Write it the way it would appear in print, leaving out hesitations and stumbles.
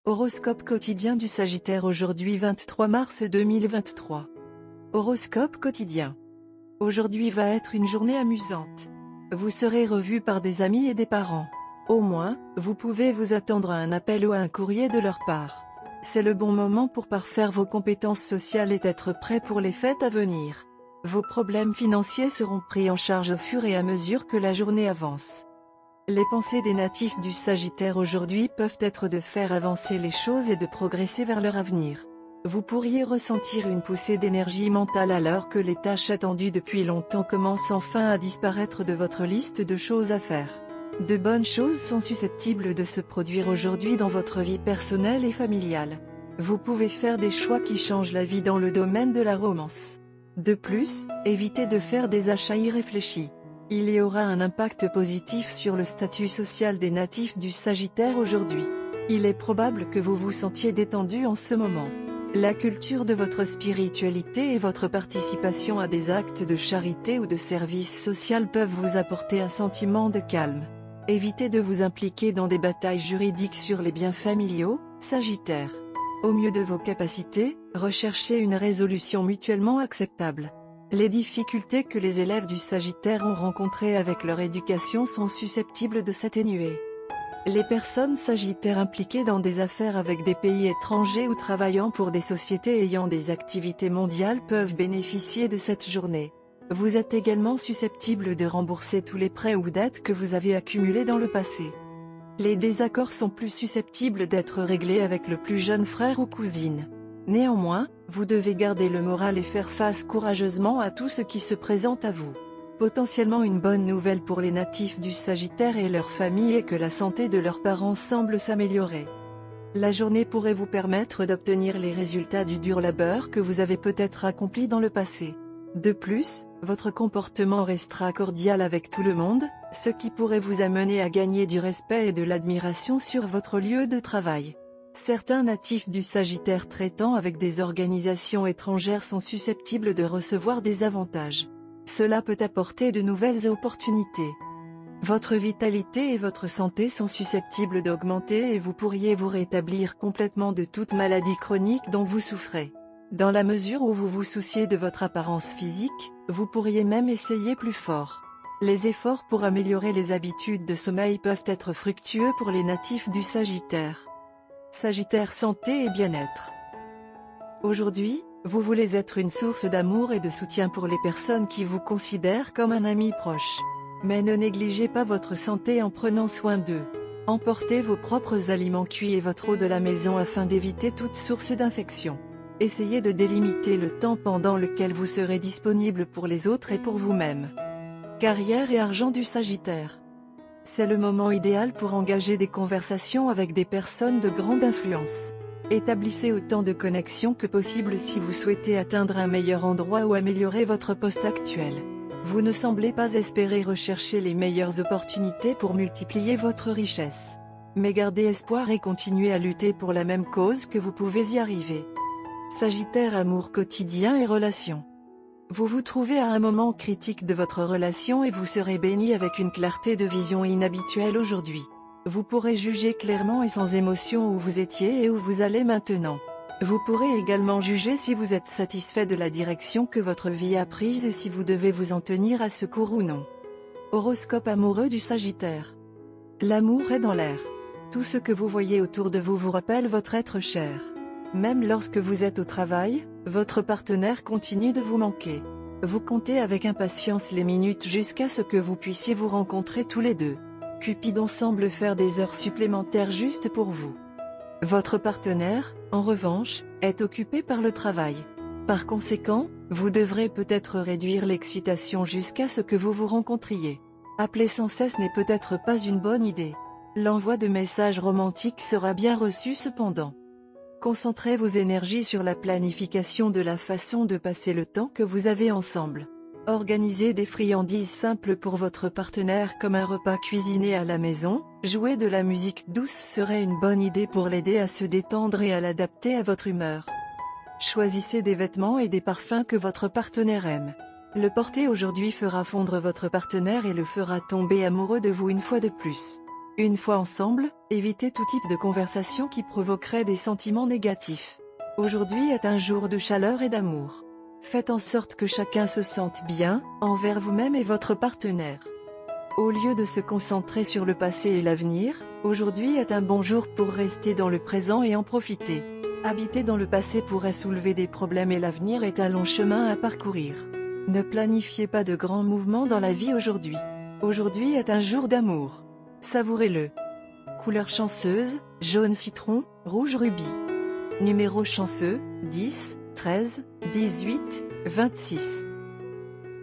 Horoscope quotidien du Sagittaire aujourd'hui 23 mars 2023. Horoscope quotidien. Aujourd'hui va être une journée amusante. Vous serez revu par des amis et des parents. Au moins, vous pouvez vous attendre à un appel ou à un courrier de leur part. C'est le bon moment pour parfaire vos compétences sociales et être prêt pour les fêtes à venir. Vos problèmes financiers seront pris en charge au fur et à mesure que la journée avance. Les pensées des natifs du Sagittaire aujourd'hui peuvent être de faire avancer les choses et de progresser vers leur avenir. Vous pourriez ressentir une poussée d'énergie mentale alors que les tâches attendues depuis longtemps commencent enfin à disparaître de votre liste de choses à faire. De bonnes choses sont susceptibles de se produire aujourd'hui dans votre vie personnelle et familiale. Vous pouvez faire des choix qui changent la vie dans le domaine de la romance. De plus, évitez de faire des achats irréfléchis. Il y aura un impact positif sur le statut social des natifs du Sagittaire aujourd'hui. Il est probable que vous vous sentiez détendu en ce moment. La culture de votre spiritualité et votre participation à des actes de charité ou de service social peuvent vous apporter un sentiment de calme. Évitez de vous impliquer dans des batailles juridiques sur les biens familiaux, Sagittaire. Au mieux de vos capacités, recherchez une résolution mutuellement acceptable. Les difficultés que les élèves du Sagittaire ont rencontrées avec leur éducation sont susceptibles de s'atténuer. Les personnes sagittaires impliquées dans des affaires avec des pays étrangers ou travaillant pour des sociétés ayant des activités mondiales peuvent bénéficier de cette journée. Vous êtes également susceptible de rembourser tous les prêts ou dettes que vous avez accumulés dans le passé. Les désaccords sont plus susceptibles d'être réglés avec le plus jeune frère ou cousine. Néanmoins, vous devez garder le moral et faire face courageusement à tout ce qui se présente à vous. Potentiellement une bonne nouvelle pour les natifs du Sagittaire et leur famille est que la santé de leurs parents semble s'améliorer. La journée pourrait vous permettre d'obtenir les résultats du dur labeur que vous avez peut-être accompli dans le passé. De plus, votre comportement restera cordial avec tout le monde, ce qui pourrait vous amener à gagner du respect et de l'admiration sur votre lieu de travail. Certains natifs du Sagittaire traitant avec des organisations étrangères sont susceptibles de recevoir des avantages. Cela peut apporter de nouvelles opportunités. Votre vitalité et votre santé sont susceptibles d'augmenter et vous pourriez vous rétablir complètement de toute maladie chronique dont vous souffrez. Dans la mesure où vous vous souciez de votre apparence physique, vous pourriez même essayer plus fort. Les efforts pour améliorer les habitudes de sommeil peuvent être fructueux pour les natifs du Sagittaire. Sagittaire santé et bien-être. Aujourd'hui, vous voulez être une source d'amour et de soutien pour les personnes qui vous considèrent comme un ami proche. Mais ne négligez pas votre santé en prenant soin d'eux. Emportez vos propres aliments cuits et votre eau de la maison afin d'éviter toute source d'infection. Essayez de délimiter le temps pendant lequel vous serez disponible pour les autres et pour vous-même. Carrière et argent du Sagittaire. C'est le moment idéal pour engager des conversations avec des personnes de grande influence. Établissez autant de connexions que possible si vous souhaitez atteindre un meilleur endroit ou améliorer votre poste actuel. Vous ne semblez pas espérer rechercher les meilleures opportunités pour multiplier votre richesse. Mais gardez espoir et continuez à lutter pour la même cause que vous pouvez y arriver. Sagittaire amour quotidien et relations. Vous vous trouvez à un moment critique de votre relation et vous serez béni avec une clarté de vision inhabituelle aujourd'hui. Vous pourrez juger clairement et sans émotion où vous étiez et où vous allez maintenant. Vous pourrez également juger si vous êtes satisfait de la direction que votre vie a prise et si vous devez vous en tenir à ce cours ou non. Horoscope amoureux du Sagittaire. L'amour est dans l'air. Tout ce que vous voyez autour de vous rappelle votre être cher. Même lorsque vous êtes au travail, votre partenaire continue de vous manquer. Vous comptez avec impatience les minutes jusqu'à ce que vous puissiez vous rencontrer tous les deux. Cupidon semble faire des heures supplémentaires juste pour vous. Votre partenaire, en revanche, est occupé par le travail. Par conséquent, vous devrez peut-être réduire l'excitation jusqu'à ce que vous vous rencontriez. Appeler sans cesse n'est peut-être pas une bonne idée. L'envoi de messages romantiques sera bien reçu cependant. Concentrez vos énergies sur la planification de la façon de passer le temps que vous avez ensemble. Organisez des friandises simples pour votre partenaire comme un repas cuisiné à la maison. Jouer de la musique douce serait une bonne idée pour l'aider à se détendre et à l'adapter à votre humeur. Choisissez des vêtements et des parfums que votre partenaire aime. Le porter aujourd'hui fera fondre votre partenaire et le fera tomber amoureux de vous une fois de plus. Une fois ensemble, évitez tout type de conversation qui provoquerait des sentiments négatifs. Aujourd'hui est un jour de chaleur et d'amour. Faites en sorte que chacun se sente bien, envers vous-même et votre partenaire. Au lieu de se concentrer sur le passé et l'avenir, aujourd'hui est un bon jour pour rester dans le présent et en profiter. Habiter dans le passé pourrait soulever des problèmes et l'avenir est un long chemin à parcourir. Ne planifiez pas de grands mouvements dans la vie aujourd'hui. Aujourd'hui est un jour d'amour. Savourez-le. Couleur chanceuse, jaune citron, rouge rubis. Numéro chanceux, 10, 13, 18, 26.